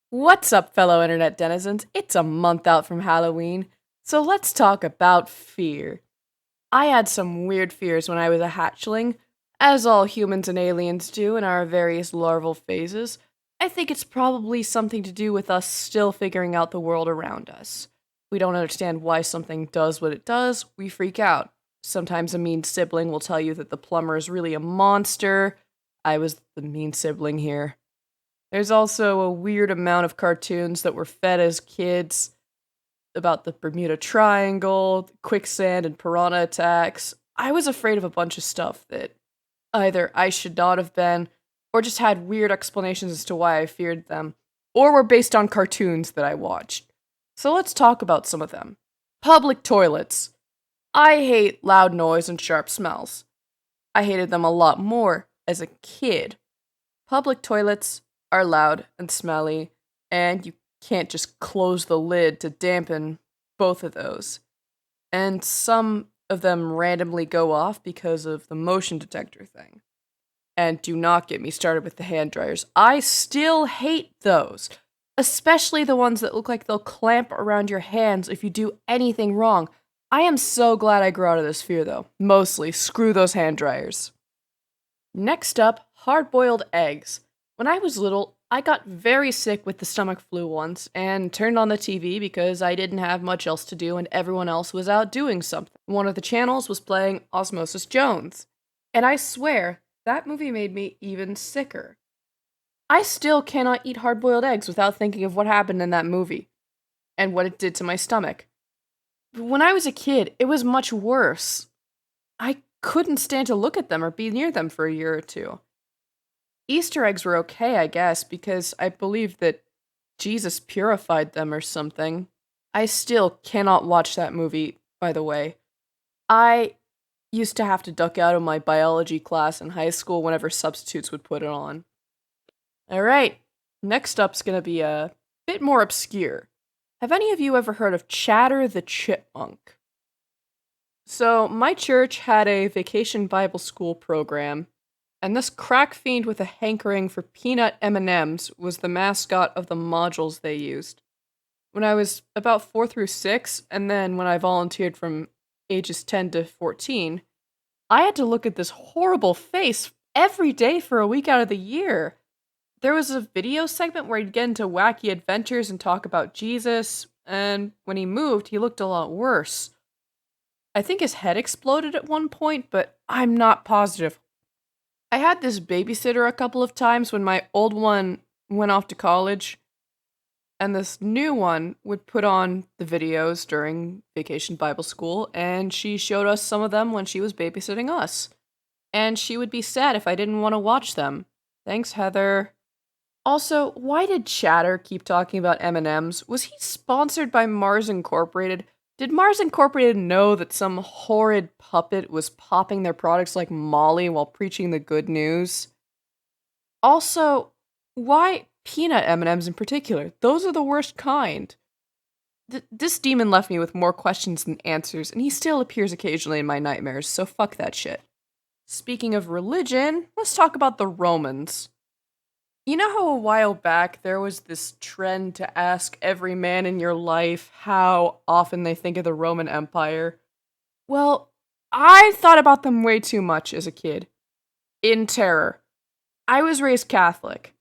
What's up, fellow internet denizens? It's a month out from Halloween, so let's talk about fear. I had some weird fears when I was a hatchling, as all humans and aliens do in our various larval phases. I think it's probably something to do with us still figuring out the world around us. We don't understand why something does what it does, we freak out. Sometimes a mean sibling will tell you that the plumber is really a monster. I was the mean sibling here. There's also a weird amount of cartoons that were fed as kids about the Bermuda Triangle, quicksand, and piranha attacks. I was afraid of a bunch of stuff that either I should not have been, or just had weird explanations as to why I feared them, or were based on cartoons that I watched. So let's talk about some of them. Public toilets. I hate loud noise and sharp smells. I hated them a lot more as a kid. Public toilets are loud and smelly, and you can't just close the lid to dampen both of those. And some of them randomly go off because of the motion detector thing. And do not get me started with the hand dryers. I still hate those, especially the ones that look like they'll clamp around your hands if you do anything wrong. I am so glad I grew out of this fear, though. Mostly, screw those hand dryers. Next up, hard boiled eggs. When I was little, I got very sick with the stomach flu once and turned on the TV because I didn't have much else to do and everyone else was out doing something. One of the channels was playing Osmosis Jones. And I swear, that movie made me even sicker. I still cannot eat hard boiled eggs without thinking of what happened in that movie and what it did to my stomach. But when I was a kid, it was much worse. I couldn't stand to look at them or be near them for a year or two. Easter eggs were okay, I guess, because I believe that Jesus purified them or something. I still cannot watch that movie, by the way. I used to have to duck out of my biology class in high school whenever substitutes would put it on. Alright, next up's gonna be a bit more obscure. Have any of you ever heard of Chatter the Chipmunk? So, my church had a vacation Bible school program, and this crack fiend with a hankering for peanut M&Ms was the mascot of the modules they used. When I was about 4 through 6, and then when I volunteered from ages 10 to 14, I had to look at this horrible face every day for a week out of the year. There was a video segment where he'd get into wacky adventures and talk about Jesus, and when he moved, he looked a lot worse. I think his head exploded at one point, but I'm not positive. I had this babysitter a couple of times when my old one went off to college, and this new one would put on the videos during vacation Bible school, and she showed us some of them when she was babysitting us. And she would be sad if I didn't want to watch them. Thanks, Heather. Also, why did Chatter keep talking about M&Ms? Was he sponsored by Mars Incorporated? Did Mars Incorporated know that some horrid puppet was popping their products like Molly while preaching the good news? Also, why peanut M&Ms in particular? Those are the worst kind. This demon left me with more questions than answers, and he still appears occasionally in my nightmares, so fuck that shit. Speaking of religion, let's talk about the Romans. You know how a while back there was this trend to ask every man in your life how often they think of the Roman Empire? Well, I thought about them way too much as a kid. In terror. I was raised Catholic,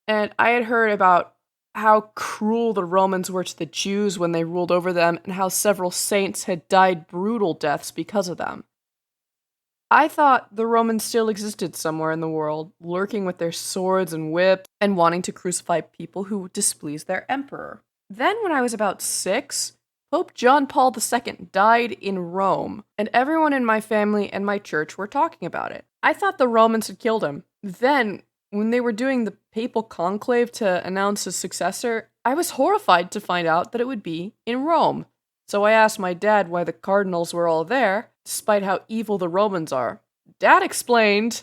and I had heard about how cruel the Romans were to the Jews when they ruled over them, and how several saints had died brutal deaths because of them. I thought the Romans still existed somewhere in the world, lurking with their swords and whips, and wanting to crucify people who displeased their emperor. Then, when I was about 6, Pope John Paul II died in Rome, and everyone in my family and my church were talking about it. I thought the Romans had killed him. Then, when they were doing the papal conclave to announce his successor, I was horrified to find out that it would be in Rome. So I asked my dad why the cardinals were all there, despite how evil the Romans are. Dad explained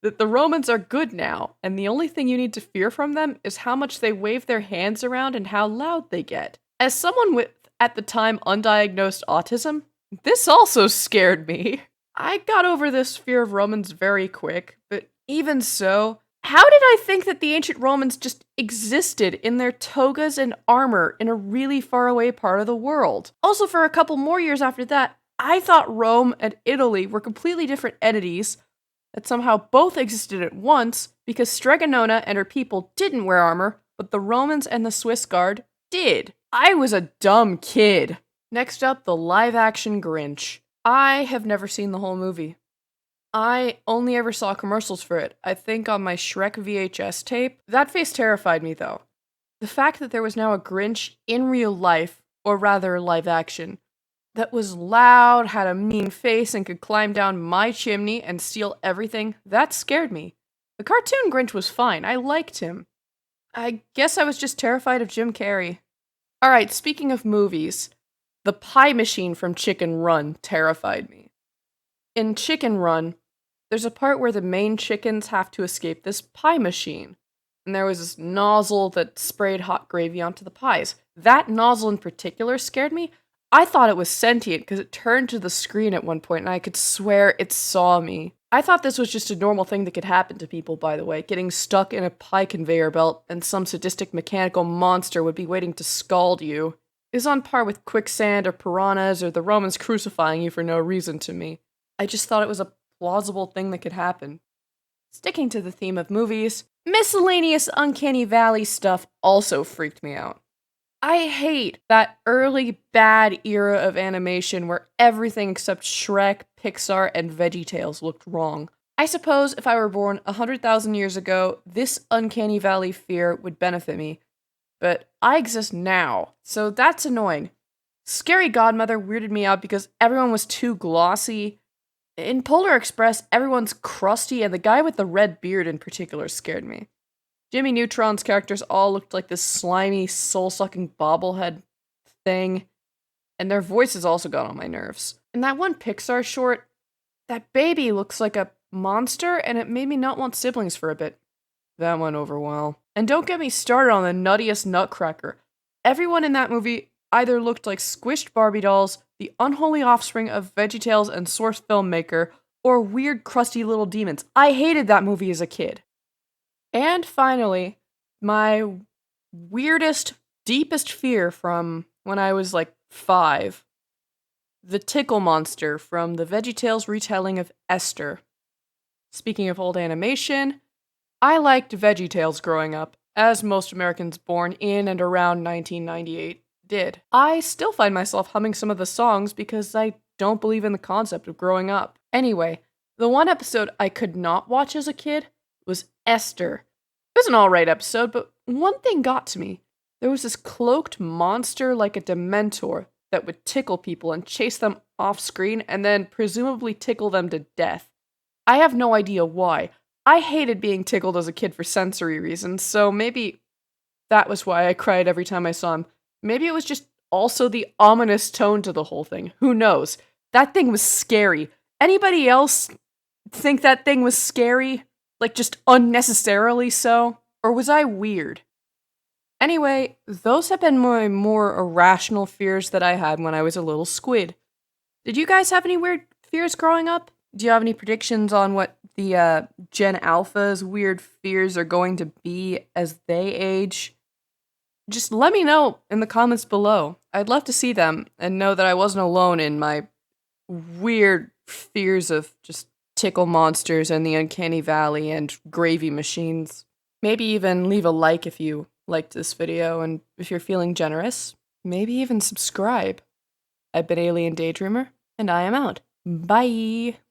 that the Romans are good now, and the only thing you need to fear from them is how much they wave their hands around and how loud they get. As someone with, at the time, undiagnosed autism, this also scared me. I got over this fear of Romans very quick, but even so, How did I think that the ancient Romans just existed in their togas and armor in a really far away part of the world? Also, for a couple more years after that, I thought Rome and Italy were completely different entities that somehow both existed at once because Stregonona and her people didn't wear armor, but the Romans and the Swiss Guard did. I was a dumb kid. Next up, the live-action Grinch. I have never seen the whole movie. I only ever saw commercials for it, I think on my Shrek VHS tape. That face terrified me, though. The fact that there was now a Grinch in real life, or rather live action, that was loud, had a mean face, and could climb down my chimney and steal everything, that scared me. The cartoon Grinch was fine, I liked him. I guess I was just terrified of Jim Carrey. Alright, speaking of movies, the pie machine from Chicken Run terrified me. In Chicken Run, there's a part where the main chickens have to escape this pie machine. And there was this nozzle that sprayed hot gravy onto the pies. That nozzle in particular scared me. I thought it was sentient because it turned to the screen at one point and I could swear it saw me. I thought this was just a normal thing that could happen to people, by the way, getting stuck in a pie conveyor belt and some sadistic mechanical monster would be waiting to scald you. It is on par with quicksand or piranhas or the Romans crucifying you for no reason to me. I just thought it was a plausible thing that could happen. Sticking to the theme of movies, miscellaneous Uncanny Valley stuff also freaked me out. I hate that early bad era of animation where everything except Shrek, Pixar, and VeggieTales looked wrong. I suppose if I were born 100,000 years ago, this Uncanny Valley fear would benefit me. But I exist now, so that's annoying. Scary Godmother weirded me out because everyone was too glossy. In Polar Express, everyone's crusty, and the guy with the red beard in particular scared me. Jimmy Neutron's characters all looked like this slimy, soul-sucking bobblehead thing, and their voices also got on my nerves. In that one Pixar short, that baby looks like a monster, and it made me not want siblings for a bit. That went over well. And don't get me started on the nuttiest nutcracker. Everyone in that movie either looked like squished Barbie dolls, the unholy offspring of VeggieTales and Source filmmaker, or weird crusty little demons. I hated that movie as a kid. And finally, my weirdest, deepest fear from when I was like 5. The Tickle Monster from the VeggieTales retelling of Esther. Speaking of old animation, I liked VeggieTales growing up, as most Americans born in and around 1998 did. I still find myself humming some of the songs because I don't believe in the concept of growing up. Anyway, the one episode I could not watch as a kid was Esther. It was an alright episode, but one thing got to me. There was this cloaked monster like a Dementor that would tickle people and chase them off screen and then presumably tickle them to death. I have no idea why. I hated being tickled as a kid for sensory reasons, so maybe that was why I cried every time I saw him. Maybe it was just also the ominous tone to the whole thing. Who knows? That thing was scary. Anybody else think that thing was scary? Like, just unnecessarily so? Or was I weird? Anyway, those have been my more irrational fears that I had when I was a little squid. Did you guys have any weird fears growing up? Do you have any predictions on what the Gen Alpha's weird fears are going to be as they age? Just let me know in the comments below. I'd love to see them and know that I wasn't alone in my weird fears of just tickle monsters and the Uncanny Valley and gravy machines. Maybe even leave a like if you liked this video, and if you're feeling generous, maybe even subscribe. I've been Alien Daydreamer, and I am out. Bye!